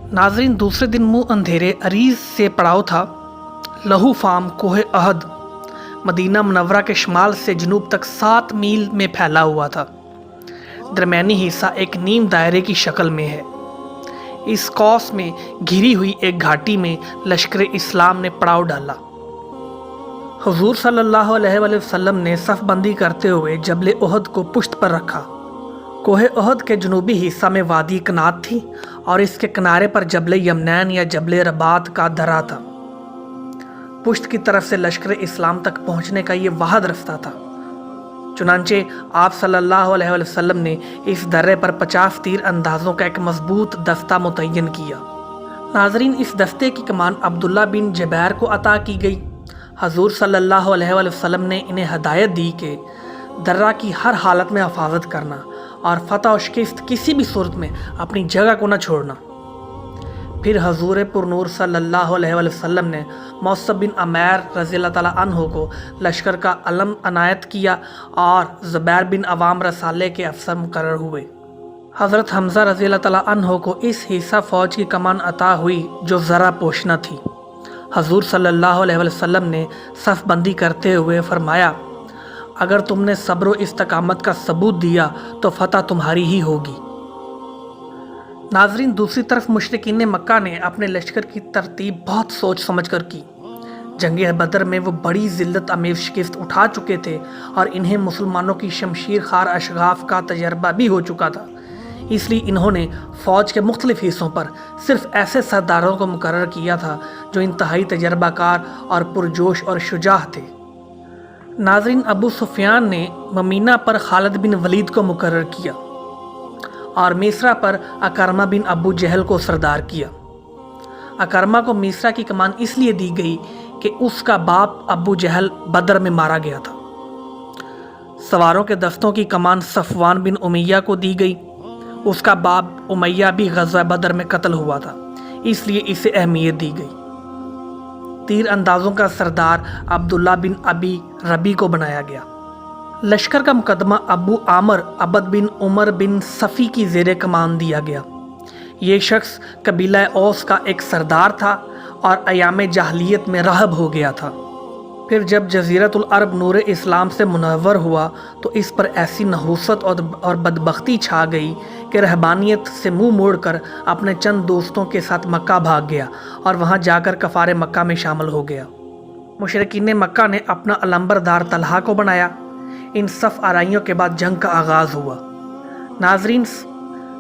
नाजरीन, दूसरे दिन मुँह अंधेरे अरीज से पड़ाव था। लहू फाम कोहे अहद मदीना मुनव्वरा के शुमाल से जनूब तक 7 मील में फैला हुआ था। दरमियानी हिस्सा एक नीम दायरे की शक्ल में है। इस कौस में घिरी हुई एक घाटी में लश्कर इस्लाम ने पड़ाव डाला। हुजूर सल्लल्लाहु अलैहि वसल्लम ने सफ़ बंदी करते हुए जबल उहद को पुश्त पर रखा। कोहे उहद के जनूबी हिस्सा में वादी कनात थी और इसके किनारे पर जबल यमनैन या जबल रबात का दरा था। पुश्त की तरफ से लश्कर इस्लाम तक पहुंचने का ये वाहद रास्ता था। चुनांचे आप सल्लल्लाहु अलैहि वसल्लम ने इस दर्रे पर 50 तीर अंदाजों का एक मजबूत दस्ता मुतय्यन किया। नाजरीन, इस दस्ते की कमान अब्दुल्ला बिन जबैर को अता की गई। हजूर सल्लल्लाहु अलैहि वसल्लम ने इन्हें हदायत दी कि दर्रा की हर हालत में हिफाजत करना और फतह और शिकस्त किसी भी सूरत में अपनी जगह को न छोड़ना। फिर हजूर पुरनूर सल्लल्लाहु अलैहि वसल्लम ने मौसब बिन अमैर रज़ियल्लाहु ताला अन्हु को लश्कर का अलम अनायत किया और ज़ुबैर बिन अवाम रसाले के अफसर मुकर्रर हुए। हज़रत हमज़ा रज़ियल्लाहु ताला अन्हु को इस हिस्सा फ़ौज की कमान अता हुई जो ज़रा पोशना थी। हजूर सल्लल्लाहु अलैहि वसल्लम ने सफ़ बंदी करते हुए फरमाया, अगर तुमने सब्र व इस्तकामत का सबूत दिया तो फतह तुम्हारी ही होगी। नाजरीन, दूसरी तरफ मुशरिकीन मक्का ने अपने लश्कर की तरतीब बहुत सोच समझ कर की। जंग बदर में वो बड़ी ज़िल्लत अमीर शिकस्त उठा चुके थे और इन्हें मुसलमानों की शमशीर खार अशगाफ का तजर्बा भी हो चुका था। इसलिए इन्होंने फ़ौज के मुख्तलिफ़ हिस्सों पर सिर्फ ऐसे सरदारों को मुकर्रर किया था जो इंतहाई तजर्बाकार और पुरजोश और शुजाह थे। नाजरीन, अबू सुफियान ने ममीना पर खालिद बिन वलीद को मुकर्रर किया और मिस्रा पर अकरमा बिन अबू जहल को सरदार किया। अकरमा को मिस्रा की कमान इसलिए दी गई कि उसका बाप अबू जहल बदर में मारा गया था। सवारों के दस्तों की कमान सफ़वान बिन उमैया को दी गई। उसका बाप उमैया भी ग़ज़वा बदर में कत्ल हुआ था, इसलिए इसे अहमियत दी गई। तीर अंदाजों का सरदार अब्दुल्ला बिन अबी रबी को बनाया गया। लश्कर का मुकदमा अबू आमर अबद बिन उमर बिन सफ़ी की ज़ेरे कमान दिया गया। ये शख्स कबीला औस का एक सरदार था और अयाम जाहलियत में राहब हो गया था। फिर जब जज़ीरतुल अरब नूर इस्लाम से मुनव्वर हुआ तो इस पर ऐसी नहूसत और बदबख्ती छा गई कि रहबानियत से मुंह मोड़कर अपने चंद दोस्तों के साथ मक्का भाग गया और वहां जाकर कफ़ारे मक्का में शामिल हो गया। मुशरिकीन मक्का ने अपना अलंबरदार तलहा को बनाया। इन सफ़ आराइयों के बाद जंग का आगाज़ हुआ। नाजरीन,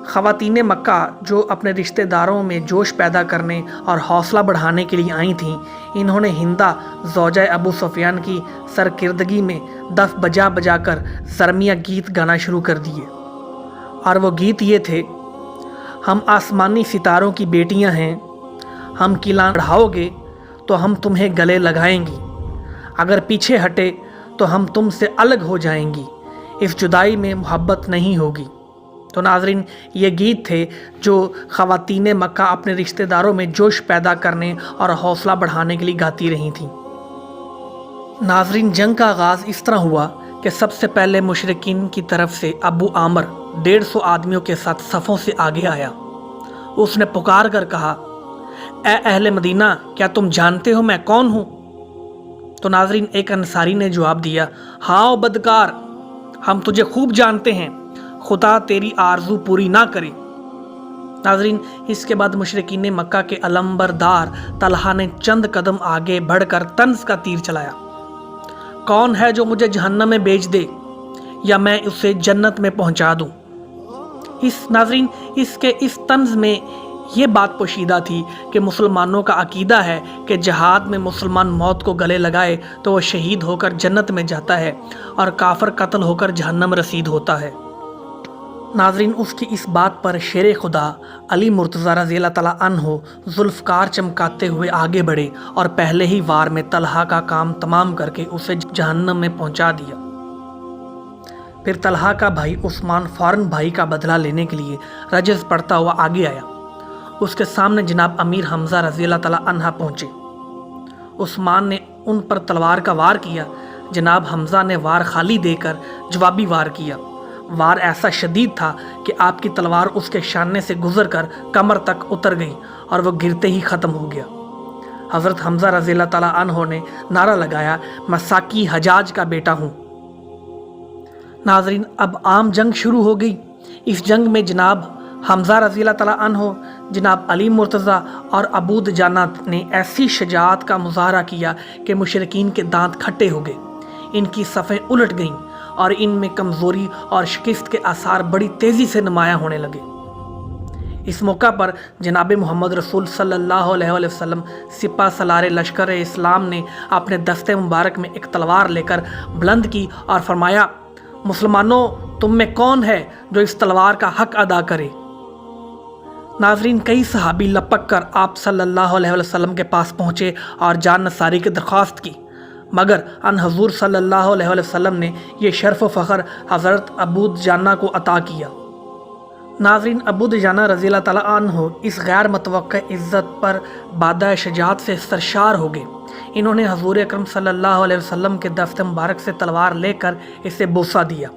ख़वातीन मक्का जो अपने रिश्तेदारों में जोश पैदा करने और हौसला बढ़ाने के लिए आई थीं, इन्होंने हिंदा ज़ौजा अबू सुफियान की सरकिर्दगी में दफ बजा बजा कर सरमिया गीत गाना शुरू कर दिए। और वो गीत ये थे, हम आसमानी सितारों की बेटियां हैं, हम किला बढ़ाओगे तो हम तुम्हें गले लगाएंगी, अगर पीछे हटे तो हम तुमसे अलग हो जाएंगी, इस जुदाई में मोहब्बत नहीं होगी। तो नाजरीन, ये गीत थे जो ख़वातीन मक्का अपने रिश्तेदारों में जोश पैदा करने और हौसला बढ़ाने के लिए गाती रही थीं। नाजरीन, जंग का आगाज़ इस तरह हुआ कि सबसे पहले मुशरिकीन की तरफ से अबू आमर 150 आदमियों के साथ सफ़ों से आगे आया। उसने पुकार कर कहा, ए अहले मदीना, क्या तुम जानते हो मैं कौन हूँ? तो नाजरीन, एक अंसारी ने जवाब दिया, हाँ बदकार, हम तुझे खूब जानते हैं, खुदा तेरी आरजू पूरी ना करे। नाजरीन, इसके बाद मुशरिकीन मक्का के अलंबरदार तलहा ने चंद कदम आगे बढ़कर तंज का तीर चलाया। कौन है जो मुझे जहन्नम में बेच दे या मैं उसे जन्नत में पहुंचा दूं? नाजरीन, इसके इस तंज में ये बात पोशीदा थी कि मुसलमानों का अकीदा है कि जहाद में मुसलमान मौत को गले लगाए तो वह शहीद होकर जन्नत में जाता है और काफिर कत्ल होकर जहन्नम रसीद होता है। नाजरीन, उसकी इस बात पर शेर खुदा अली मुर्तज़ा रज़ियल्लाहु ताला अन्हु जुल्फ़कार चमकाते हुए आगे बढ़े और पहले ही वार में तलहा का काम तमाम करके उसे जहन्नम में पहुंचा दिया। फिर तलहा का भाई उस्मान फ़ौरन भाई का बदला लेने के लिए रजज़ पढ़ता हुआ आगे आया। उसके सामने जनाब अमीर हमज़ा रज़ियल्लाहु ताला अन्हा पहुँचे। उस्मान ने उन पर तलवार का वार किया। जनाब हमज़ा ने वार खाली देकर जवाबी वार किया। وار ایسا شدید تھا کہ آپ کی تلوار اس کے شانے سے گزر کر کمر تک اتر گئی اور وہ گرتے ہی ختم ہو گیا۔ حضرت حمزہ رضی اللہ تعالیٰ عنہ نے نعرہ لگایا، میں ساکی حجاج کا بیٹا ہوں۔ ناظرین، اب عام جنگ شروع ہو گئی۔ اس جنگ میں جناب حمزہ رضی اللہ تعالیٰ عنہ، جناب علی مرتضیٰ اور ابو دجانہ نے ایسی شجاعت کا مظاہرہ کیا کہ مشرکین کے دانت کھٹے ہو گئے، ان کی صفیں الٹ گئیں اور ان میں کمزوری اور شکست کے آثار بڑی تیزی سے نمایاں ہونے لگے۔ اس موقع پر جناب محمد رسول صلی اللہ علیہ وآلہ وسلم سپہ سالار لشکر اسلام نے اپنے دستے مبارک میں ایک تلوار لے کر بلند کی اور فرمایا، مسلمانوں، تم میں کون ہے جو اس تلوار کا حق ادا کرے؟ ناظرین، کئی صحابی لپک کر آپ صلی اللہ علیہ وسلم کے پاس پہنچے اور جان نثاری کی درخواست کی، مگر ان حضور صلی اللہ علیہ وسلم نے یہ شرف و فخر حضرت ابو دجانہ کو عطا کیا۔ ناظرین، ابو دجانہ رضی اللہ تعالیٰ عنہ اس غیر متوقع عزت پر بادہ شجاعت سے سرشار ہو گئے۔ انہوں نے حضور اکرم صلی اللہ علیہ وسلم کے دست مبارک سے تلوار لے کر اسے بوسہ دیا،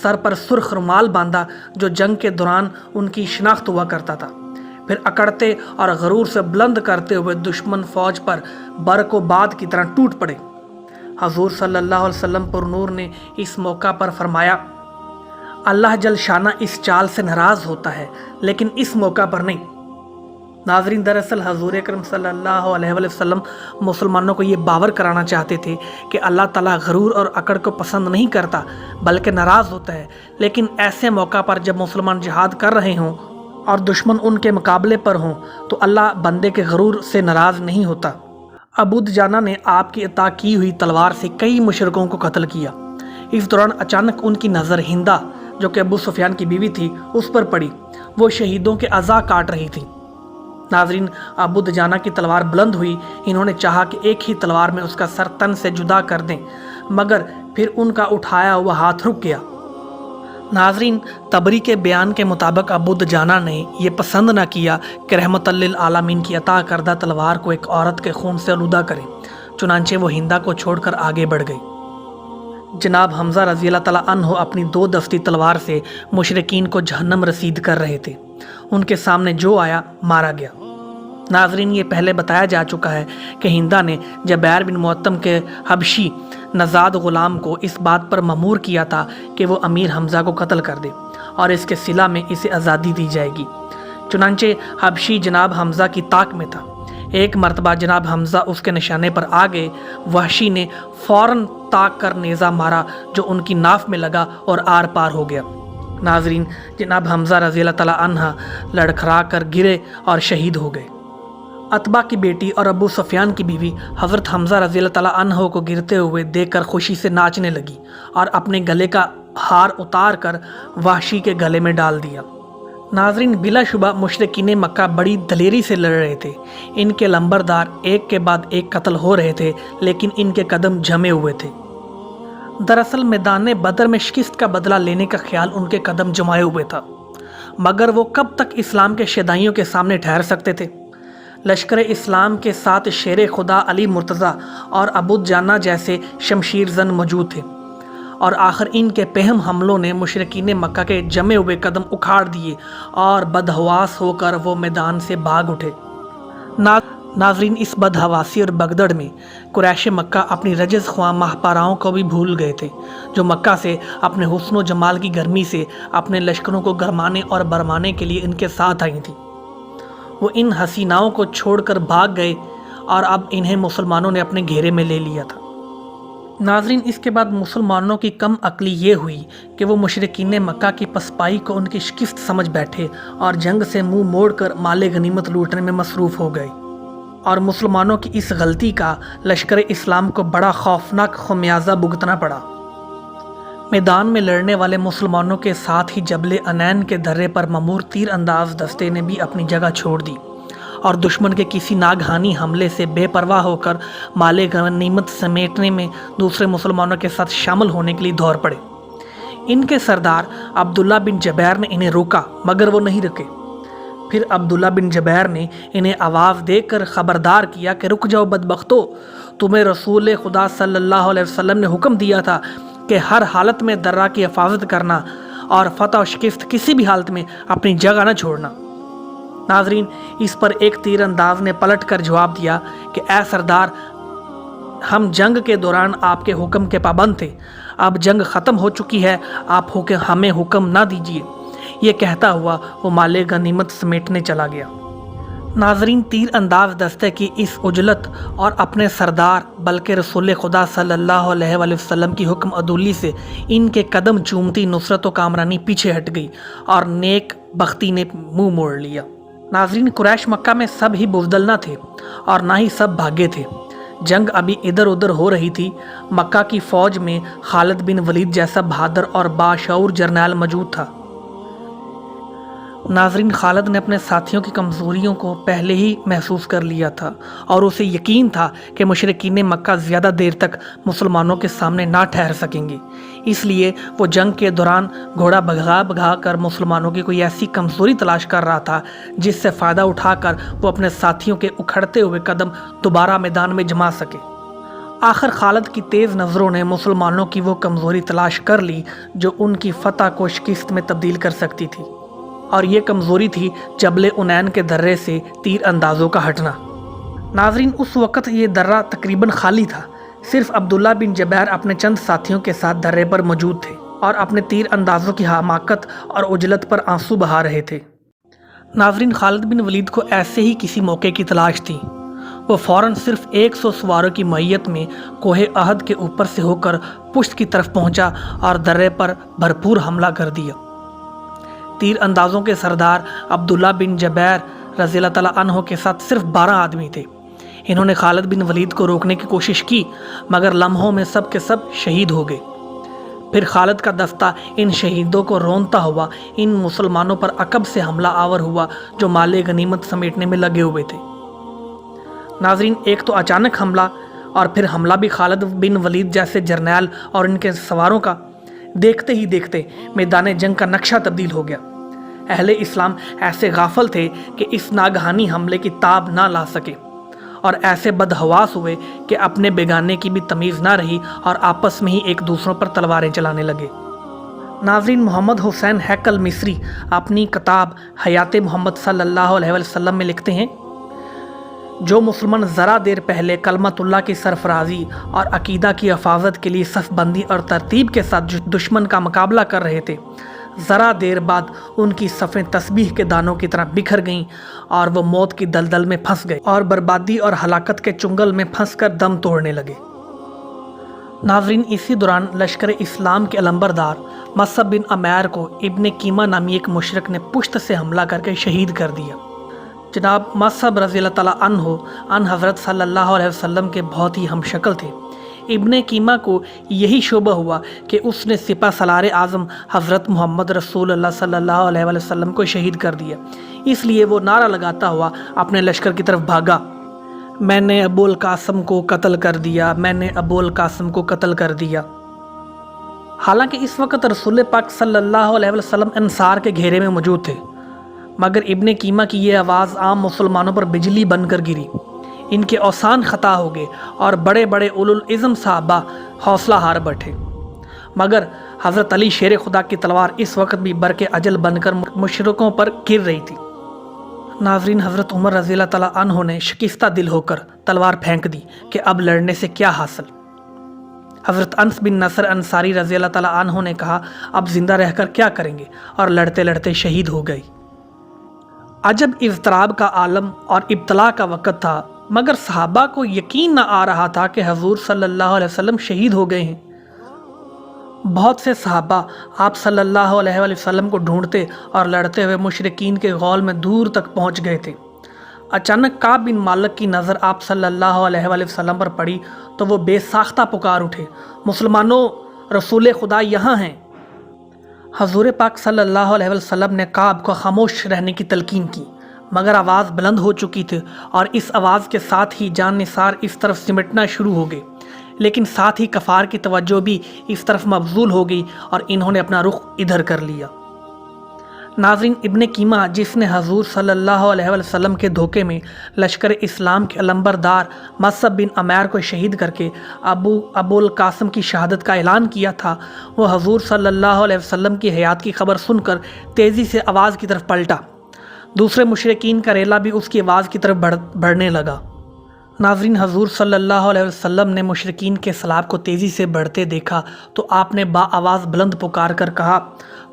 سر پر سرخ رومال باندھا جو جنگ کے دوران ان کی شناخت ہوا کرتا تھا، پھر اکڑتے اور غرور سے بلند کرتے ہوئے دشمن فوج پر برق و باد کی طرح ٹوٹ پڑے۔ حضور صلی اللہ علیہ وسلم پر نور نے اس موقع پر فرمایا، اللہ جل شانہ اس چال سے ناراض ہوتا ہے لیکن اس موقع پر نہیں۔ ناظرین، دراصل حضور اکرم صلی اللہ علیہ وسلم مسلمانوں کو یہ باور کرانا چاہتے تھے کہ اللہ تعالیٰ غرور اور اکڑ کو پسند نہیں کرتا بلکہ ناراض ہوتا ہے، لیکن ایسے موقع پر جب مسلمان جہاد کر رہے ہوں اور دشمن ان کے مقابلے پر ہوں تو اللہ بندے کے غرور سے ناراض نہیں ہوتا۔ ابو دجانہ نے آپ کی عطا کی ہوئی تلوار سے کئی مشرکوں کو قتل کیا۔ اس دوران اچانک ان کی نظر ہندہ، جو کہ ابو سفیان کی بیوی تھی، اس پر پڑی۔ وہ شہیدوں کے اعضاء کاٹ رہی تھی۔ ناظرین، ابو دجانہ کی تلوار بلند ہوئی۔ انہوں نے چاہا کہ ایک ہی تلوار میں اس کا سر تن سے جدا کر دیں، مگر پھر ان کا اٹھایا ہوا ہاتھ رک گیا۔ ناظرین، طبری کے بیان کے مطابق ابو دجانہ نے یہ پسند نہ کیا کہ رحمت للعالمین کی عطا کردہ تلوار کو ایک عورت کے خون سے آلودہ کریں، چنانچہ وہ ہندہ کو چھوڑ کر آگے بڑھ گئی۔ جناب حمزہ رضی اللہ تعالیٰ عنہ اپنی 2 دستی تلوار سے مشرکین کو جہنم رسید کر رہے تھے۔ ان کے سامنے جو آیا مارا گیا۔ ناظرین، یہ پہلے بتایا جا چکا ہے کہ ہندہ نے جبیر بن معتم کے حبشی نژاد غلام کو اس بات پر مأمور کیا تھا کہ وہ امیر حمزہ کو قتل کر دے اور اس کے صلہ میں اسے آزادی دی جائے گی۔ چنانچہ حبشی جناب حمزہ کی طاق میں تھا۔ ایک مرتبہ جناب حمزہ اس کے نشانے پر آ گئے۔ وحشی نے فوراً طاق کر نیزہ مارا جو ان کی ناف میں لگا اور آر پار ہو گیا۔ ناظرین، جناب حمزہ رضی اللہ تعالیٰ عنہ لڑکھڑا کر گرے اور شہید ہو گئے۔ عتبہ کی بیٹی اور ابو سفیان کی بیوی حضرت حمزہ رضی اللہ تعالیٰ عنہ کو گرتے ہوئے دیکھ کر خوشی سے ناچنے لگی اور اپنے گلے کا ہار اتار کر وحشی کے گلے میں ڈال دیا۔ ناظرین، بلا شبہ مشرکین مکہ بڑی دلیری سے لڑ رہے تھے۔ ان کے لمبردار ایک کے بعد ایک قتل ہو رہے تھے، لیکن ان کے قدم جمے ہوئے تھے۔ دراصل میدان بدر میں شکست کا بدلہ لینے کا خیال ان کے قدم جمائے ہوئے تھا، مگر وہ کب تک اسلام کے شیدائیوں کے سامنے ٹھہر سکتے تھے؟ لشکر اسلام کے ساتھ شیر خدا علی مرتضیٰ اور ابو دجانہ جیسے شمشیر زن موجود تھے، اور آخر ان کے پہم حملوں نے مشرکین مکہ کے جمے ہوئے قدم اکھاڑ دیے اور بدحواس ہو کر وہ میدان سے بھاگ اٹھے۔ ناظرین، اس بدحواسی اور بگدڑ میں قریش مکہ اپنی رجز خواہ ماہپاراؤں کو بھی بھول گئے تھے، جو مکہ سے اپنے حسن و جمال کی گرمی سے اپنے لشکروں کو گرمانے اور برمانے کے لیے ان کے ساتھ آئی تھیں۔ وہ ان حسیناؤں کو چھوڑ کر بھاگ گئے اور اب انہیں مسلمانوں نے اپنے گھیرے میں لے لیا تھا۔ ناظرین، اس کے بعد مسلمانوں کی کم عقلی یہ ہوئی کہ وہ مشرکین مکہ کی پسپائی کو ان کی شکست سمجھ بیٹھے اور جنگ سے منہ موڑ کر مال غنیمت لوٹنے میں مصروف ہو گئے، اور مسلمانوں کی اس غلطی کا لشکر اسلام کو بڑا خوفناک خمیازہ بھگتنا پڑا۔ میدان میں لڑنے والے مسلمانوں کے ساتھ ہی جبل انین کے درے پر مامور تیر انداز دستے نے بھی اپنی جگہ چھوڑ دی اور دشمن کے کسی ناگہانی حملے سے بے پرواہ ہو کر مال غنیمت سمیٹنے میں دوسرے مسلمانوں کے ساتھ شامل ہونے کے لیے دوڑ پڑے۔ ان کے سردار عبداللہ بن جبیر نے انہیں روکا، مگر وہ نہیں رکے۔ پھر عبداللہ بن جبیر نے انہیں آواز دے کر خبردار کیا کہ رک جاؤ بدبختو، تمہیں رسول خدا صلی اللہ علیہ وسلم نے حکم دیا تھا کہ ہر حالت میں درہ کی حفاظت کرنا اور فتح و شکست کسی بھی حالت میں اپنی جگہ نہ چھوڑنا۔ ناظرین، اس پر ایک تیر انداز نے پلٹ کر جواب دیا کہ اے سردار، ہم جنگ کے دوران آپ کے حکم کے پابند تھے، اب جنگ ختم ہو چکی ہے، آپ ہمیں حکم نہ دیجیے۔ یہ کہتا ہوا وہ مال غنیمت سمیٹنے چلا گیا۔ ناظرین، تیر انداز دستے کی اس عجلت اور اپنے سردار بلکہ رسول خدا صلی اللہ علیہ وآلہ وسلم کی حکم عدولی سے ان کے قدم چومتی نصرت و کامرانی پیچھے ہٹ گئی اور نیک بختی نے منہ موڑ لیا۔ ناظرین، قریش مکہ میں سب ہی بزدل نہ تھے اور نہ ہی سب بھاگے تھے۔ جنگ ابھی ادھر ادھر ہو رہی تھی۔ مکہ کی فوج میں خالد بن ولید جیسا بہادر اور باشعور جرنیل موجود تھا۔ ناظرین، خالد نے اپنے ساتھیوں کی کمزوریوں کو پہلے ہی محسوس کر لیا تھا اور اسے یقین تھا کہ مشرکین مکہ زیادہ دیر تک مسلمانوں کے سامنے نہ ٹھہر سکیں گے، اس لیے وہ جنگ کے دوران گھوڑا بھگا بھگا کر مسلمانوں کی کوئی ایسی کمزوری تلاش کر رہا تھا جس سے فائدہ اٹھا کر وہ اپنے ساتھیوں کے اکھڑتے ہوئے قدم دوبارہ میدان میں جما سکے۔ آخر خالد کی تیز نظروں نے مسلمانوں کی وہ کمزوری تلاش کر لی جو ان کی فتح کو شکست میں تبدیل کر سکتی تھی، اور یہ کمزوری تھی جبل انین کے درے سے تیر اندازوں کا ہٹنا۔ ناظرین، اس وقت یہ درہ تقریباً خالی تھا، صرف عبداللہ بن جبیر اپنے چند ساتھیوں کے ساتھ درے پر موجود تھے اور اپنے تیر اندازوں کی حماقت اور عجلت پر آنسو بہا رہے تھے۔ ناظرین، خالد بن ولید کو ایسے ہی کسی موقع کی تلاش تھی۔ وہ فوراً صرف 100 سواروں کی معیت میں کوہ احد کے اوپر سے ہو کر پشت کی طرف پہنچا اور درے پر بھرپور حملہ کر دیا۔ تیر اندازوں کے سردار عبداللہ بن جبیر رضی اللہ تعالیٰ عنہ کے ساتھ صرف 12 آدمی تھے۔ انہوں نے خالد بن ولید کو روکنے کی کوشش کی، مگر لمحوں میں سب کے سب شہید ہو گئے۔ پھر خالد کا دستہ ان شہیدوں کو رونتا ہوا ان مسلمانوں پر عقب سے حملہ آور ہوا جو مال غنیمت سمیٹنے میں لگے ہوئے تھے۔ ناظرین، ایک تو اچانک حملہ اور پھر حملہ بھی خالد بن ولید جیسے جرنیل اور ان کے سواروں کا، دیکھتے ہی دیکھتے میدان جنگ کا نقشہ تبدیل ہو گیا۔ اہل اسلام ایسے غافل تھے کہ اس ناگہانی حملے کی تاب نہ لا سکے اور ایسے بدحواس ہوئے کہ اپنے بیگانے کی بھی تمیز نہ رہی اور آپس میں ہی ایک دوسروں پر تلواریں چلانے لگے۔ ناظرین، محمد حسین ہیکل مصری اپنی کتاب حیات محمد صلی اللہ علیہ وسلم میں لکھتے ہیں، جو مسلمان ذرا دیر پہلے کلمت اللہ کی سرفرازی اور عقیدہ کی حفاظت کے لیے صف بندی اور ترتیب کے ساتھ دشمن کا مقابلہ کر رہے تھے، ذرا دیر بعد ان کی صفیں تسبیح کے دانوں کی طرح بکھر گئیں اور وہ موت کی دلدل میں پھنس گئے اور بربادی اور ہلاکت کے چنگل میں پھنس کر دم توڑنے لگے۔ ناظرین، اسی دوران لشکر اسلام کے علمبردار مصعب بن عمیر کو ابن کیمہ نامی ایک مشرک نے پشت سے حملہ کر کے شہید کر دیا۔ جناب مصعب رضی اللہ تعالیٰ عنہ ان حضرت صلی اللہ علیہ وسلم کے بہت ہی ہم شکل تھے۔ ابن کیمہ کو یہی شبہ ہوا کہ اس نے سپہ سالار اعظم حضرت محمد رسول اللہ صلی اللہ علیہ وسلم کو شہید کر دیا، اس لیے وہ نعرہ لگاتا ہوا اپنے لشکر کی طرف بھاگا، میں نے ابو القاسم کو قتل کر دیا، میں نے ابو القاسم کو قتل کر دیا۔ حالانکہ اس وقت رسول پاک صلی اللہ علیہ وسلم انصار کے گھیرے میں موجود تھے، مگر ابن کیمہ کی یہ آواز عام مسلمانوں پر بجلی بن کر گری۔ ان کے اوسان خطا ہو گئے اور بڑے بڑے اولو العزم صحابہ حوصلہ ہار بیٹھے، مگر حضرت علی شیر خدا کی تلوار اس وقت بھی برق اجل بن کر مشرکوں پر گر رہی تھی۔ ناظرین، حضرت عمر رضی اللہ تعالیٰ عنہ نے شکستہ دل ہو کر تلوار پھینک دی کہ اب لڑنے سے کیا حاصل۔ حضرت انس بن نصر انصاری رضی اللہ تعالیٰ عنہ نے کہا، اب زندہ رہ کر کیا کریں گے، اور لڑتے لڑتے شہید ہو گئی۔ عجب اضطراب کا عالم اور ابتلا کا وقت تھا، مگر صحابہ کو یقین نہ آ رہا تھا کہ حضور صلی اللہ علیہ وسلم شہید ہو گئے ہیں۔ بہت سے صحابہ آپ صلی اللہ علیہ وسلم کو ڈھونڈتے اور لڑتے ہوئے مشرکین کے غول میں دور تک پہنچ گئے تھے۔ اچانک کعب بن مالک کی نظر آپ صلی اللہ علیہ وسلم پر پڑی تو وہ بے ساختہ پکار اٹھے، مسلمانوں، رسول خدا یہاں ہیں۔ حضور پاک صلی اللہ علیہ وسلم نے کعب کو خاموش رہنے کی تلقین کی، مگر آواز بلند ہو چکی تھی اور اس آواز کے ساتھ ہی جان نثار اس طرف سمٹنا شروع ہو گئے، لیکن ساتھ ہی کفار کی توجہ بھی اس طرف مبذول ہو گئی اور انہوں نے اپنا رخ ادھر کر لیا۔ नाजरीन, इब्ने कीमा जिसने हजूर सल्लल्लाहु अलैहि वसल्लम के धोखे में लश्कर इस्लाम के अलंबरदार मसअब बिन अमैर को शहीद करके अबुल कासिम की शहादत का ऐलान किया था, वो हजूर सल्लल्लाहु अलैहि वसल्लम की हयात की खबर सुनकर तेज़ी से आवाज़ की तरफ पलटा। दूसरे मुशरिकीन का रेला भी उसकी आवाज़ की तरफ बढ़ने लगा। नाजरीन, हजूर सल्लल्लाहु अलैहि वसल्लम ने मुशरिकीन के सलाब को तेज़ी से बढ़ते देखा तो आपने बाआवाज़ बुलंद पुकार कर कहा,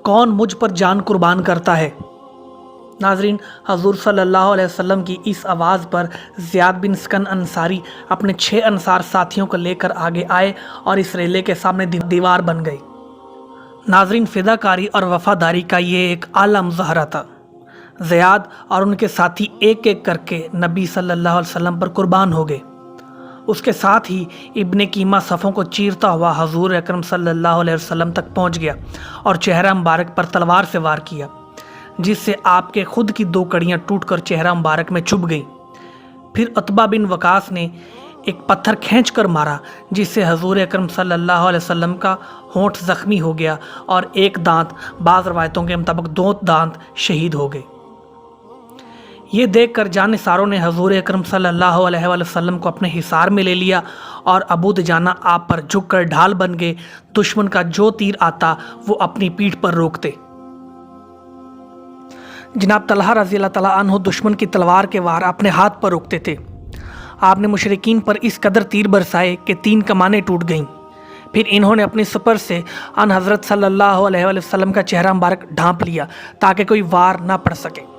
कौन मुझ पर जान कुर्बान करता है। नाजरीन, हजूर सल्लल्लाहु अलैहि वसल्लम की इस आवाज़ पर ज़ियाद बिन सकन अंसारी अपने 6 अंसार साथियों को लेकर आगे आए और इस रेले के सामने दीवार बन गए। नाजरीन, फ़िदाकारी और वफ़ादारी का ये एक आला मुज़ाहरा था। ज़ियाद और उनके साथी एक एक करके नबी सल्लल्लाहु अलैहि वसल्लम पर कुर्बान हो गए। उसके साथ ही इब्ने कीमा सफ़ों को चीरता हुआ हजूर अकरम सल्लल्लाहु अलैहि वसल्लम तक पहुंच गया और चेहरा मुबारक पर तलवार से वार किया, जिससे आपके खुद की 2 कड़ियाँ टूटकर चेहरा मुबारक में चुभ गईं। फिर उत्बा बिन वकास ने एक पत्थर खींचकर मारा, जिससे हजूर अकरम सल्लल्लाहु अलैहि वसल्लम का होंठ ज़ख्मी हो गया और एक दांत, बाज़ रवायतों के मुताबिक 2 दांत शहीद हो गए। ये देखकर जानिसारों ने हजूर अकरम सल्लल्लाहु अलैहि वसल्लम को अपने हिसार में ले लिया और अबू दुजाना आप पर झुककर ढाल बन गए। दुश्मन का जो तीर आता वो अपनी पीठ पर रोकते। जनाब तलहा रज़ी अल्लाह तआला अन्हु दुश्मन की तलवार के वार अपने हाथ पर रोकते थे। आपने मुशरिकीन पर इस कदर तीर बरसाए कि 3 कमानें टूट गईं। फिर इन्होंने अपनी सपर से अन हज़रत सल्लल्लाहु अलैहि वसल्लम का चेहरा मुबारक ढांप लिया ताकि कोई वार ना पड़ सके।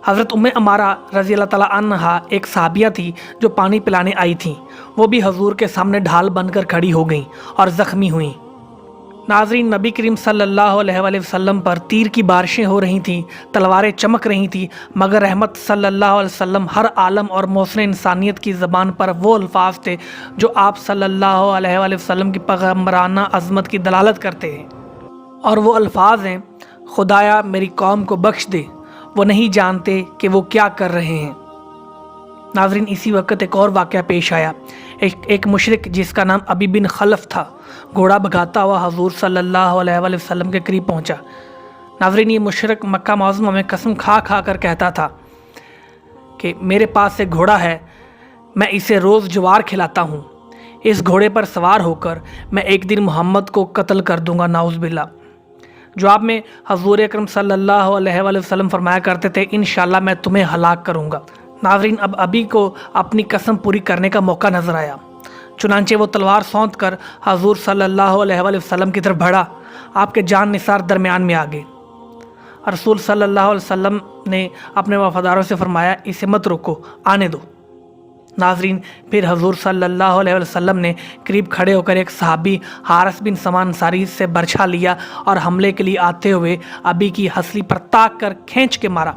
हज़रत उम्मे अमारा रज़ी अल्लाह तआला अन्हा एक सहाबिया थी जो पानी पिलाने आई थी। वो भी हजूर के सामने ढाल बनकर खड़ी हो गईं और ज़ख्मी हुईं। नाज़रीन, नबी करीम सल्लल्लाहु अलैहि वसल्लम पर तीर की बारिशें हो रही थीं, तलवारें चमक रही थीं, मगर रहमत सल्लल्लाहु अलैहि वसल्लम हर आलम और मौसम इंसानियत की ज़बान पर वो अल्फाज थे जो आप सल्लल्लाहु अलैहि वसल्लम की पैगम्बराना अज़मत की दलालत करते हैं। और वो अल्फाज हैं, खुदाया मेरी कौम को बख्श दे, वो नहीं जानते कि वो क्या कर रहे हैं। नाजरीन, इसी वक्त एक और वाक़या पेश आया। एक मुशरिक जिसका नाम अबी बिन खलफ था, घोड़ा भगाता हुआ हजूर सल्लल्लाहु अलैहि वसल्लम के करीब पहुंचा। नाजरीन, ये मुशरिक मक्का मुअज़्ज़मा में कसम खा खा कर कहता था कि मेरे पास एक घोड़ा है, मैं इसे रोज़ ज्वार खिलाता हूँ, इस घोड़े पर सवार होकर मैं एक दिन मोहम्मद को कत्ल कर दूँगा, नाउज़ बिल्लाह। जवाब में हजूर अकरम सल्लल्लाहु अलैहि वसल्लम फरमाया करते थे, इंशाअल्लाह मैं तुम्हें हलाक करूँगा। नाज़रीन, अब अबी को अपनी कसम पूरी करने का मौका नज़र आया। चुनांचे वो तलवार सौंत कर हजूर सल्लल्लाहु अलैहि वसल्लम की तरफ बढ़ा। आपके जान निसार दरमियान में आ गए। रसूल सल्लल्लाहु अलैहि वसल्लम ने अपने वफादारों से फरमाया, इसे मत रोको, आने दो। नाजरीन, फिर हजूर सल्लल्लाहु अलैहि वसल्लम ने करीब खड़े होकर एक सहाबी हारिस बिन समान अंसारी से बरछा लिया और हमले के लिए आते हुए अबी की हसली पर ताक कर खींच के मारा।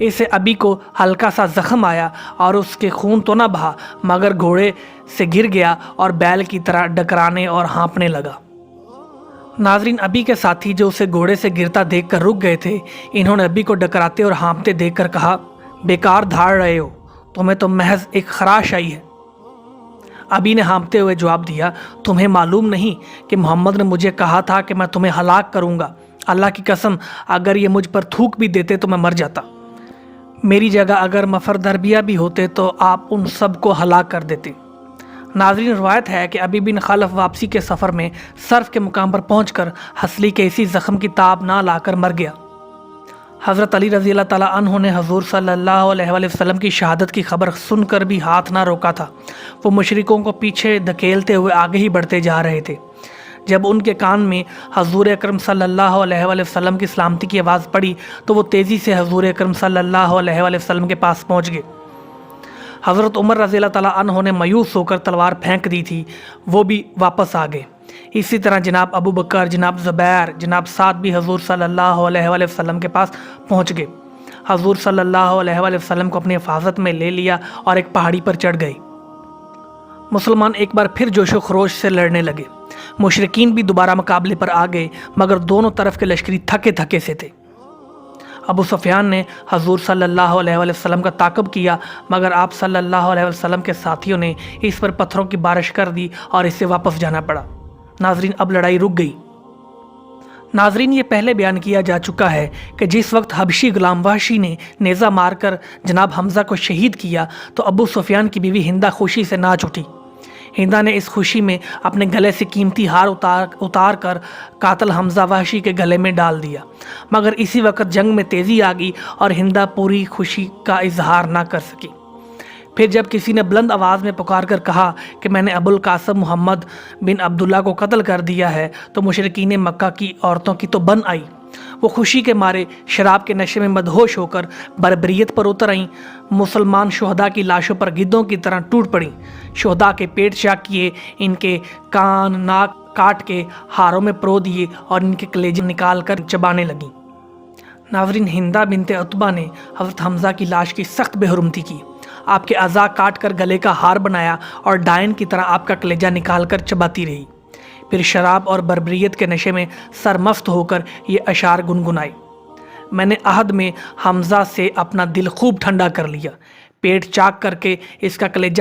इससे अबी को हल्का सा जख्म आया और उसके खून तो ना बहा, मगर घोड़े से गिर गया और बैल की तरह डकराने और हाँपने लगा। नाजरीन, अबी के साथी जो उसे घोड़े से गिरता देखकर रुक गए थे, इन्होंने अबी को डकराते और हाँपते देखकर कहा, बेकार धाड़ रहे हो, तुम्हें तो महज एक खराश आई है। अबी ने हाँपते हुए जवाब दिया, तुम्हें मालूम नहीं कि मोहम्मद ने मुझे कहा था कि मैं तुम्हें हलाक करूँगा। अल्लाह की कसम, अगर ये मुझ पर थूक भी देते तो मैं मर जाता। मेरी जगह अगर मफरदरबिया भी होते तो आप उन सब को हलाक कर देते। नाज़रीन, रवायत है कि अबी बिन खलफ वापसी के सफ़र में सर्फ के मुकाम पर पहुंचकर हसली के इसी ज़ख्म की ताब ना लाकर मर गया। हज़रत अली रज़ी अल्लाह तआला अन्हु ने हजूर सल्लल्लाहु अलैहि वसल्लम की शहादत की खबर सुनकर भी हाथ ना रोका था। वो मुशरिकों को पीछे धकेलते हुए आगे ही बढ़ते जा रहे थे। जब उनके कान में हजूर अकरम सल्लल्लाहु अलैहि वसल्लम की सलामती की आवाज़ पड़ी तो वो तेज़ी से हजूर अकरम सल्लल्लाहु अलैहि वसल्लम के पास पहुँच गए। हज़रत उमर रज़ी अल्लाह तआला अन्हु ने मायूस होकर तलवार फेंक दी थी, वो भी वापस आ गए। इसी तरह जनाब अबू बकर, जनाब ज़ुबैर, जनाब साद भी हजूर सल्लल्लाहु अलैहि वसल्लम के पास पहुँच गए। हजूर सल्लल्लाहु अलैहि वसल्लम को अपनी हिफाजत में ले लिया और एक पहाड़ी पर चढ़ गए। मुसलमान एक बार फिर जोशो खरोश से लड़ने लगे। मुशरिकीन भी दोबारा मुकाबले पर आ गए, मगर दोनों तरफ के लश्करी थके थके से थे। अबू सुफियान ने हजूर सल्लल्लाहु अलैहि वसल्लम का ताक़ब किया, मगर आप सल्लल्लाहु अलैहि वसल्लम के साथियों ने इस पर पत्थरों की बारिश कर दी और इससे वापस जाना पड़ा। नाजरीन, अब लड़ाई रुक गई। नाजरीन, ये पहले बयान किया जा चुका है कि जिस वक्त हबशी गुलाम वहशी ने नेज़ा मारकर जनाब हमज़ा को शहीद किया तो अबू सुफियान की बीवी हिंदा खुशी से नाच उठी। हिंदा ने इस खुशी में अपने गले से कीमती हार उतार कर कातल हमज़ा वहशी के गले में डाल दिया, मगर इसी वक्त जंग में तेज़ी आ गई और हिंदा पूरी खुशी का इजहार ना कर सकी। फिर जब किसी ने बुलंद आवाज़ में पुकार कर कहा कि मैंने अबुल कासम मोहम्मद बिन अब्दुल्ला को कत्ल कर दिया है, तो मुशरिकीन मक्का की औरतों की तो बन आई। वो खुशी के मारे शराब के नशे में मदहोश होकर बर्बरियत पर उतर आईं। मुसलमान शुहदा की लाशों पर गिद्धों की तरह टूट पड़ीं। शुहदा के पेट चाक किए, इनके कान नाक काट के हारों में परो दिए और इनके कलेजे निकाल कर चबाने लगीं। नाज़रीन, हिंदा बिनते उतबा ने हज़रत हमज़ा की लाश की सख्त बेहुरमती की, आपके अज़ा काट कर गले का हार बनाया और डायन की तरह आपका कलेजा निकाल कर चबाती रही। फिर शराब और बर्बरियत के नशे में सरमस्त होकर ये अशार गुनगुनाए। मैंने अहद में हमज़ा से अपना दिल खूब ठंडा कर लिया, पेट चाक करके इसका कलेजा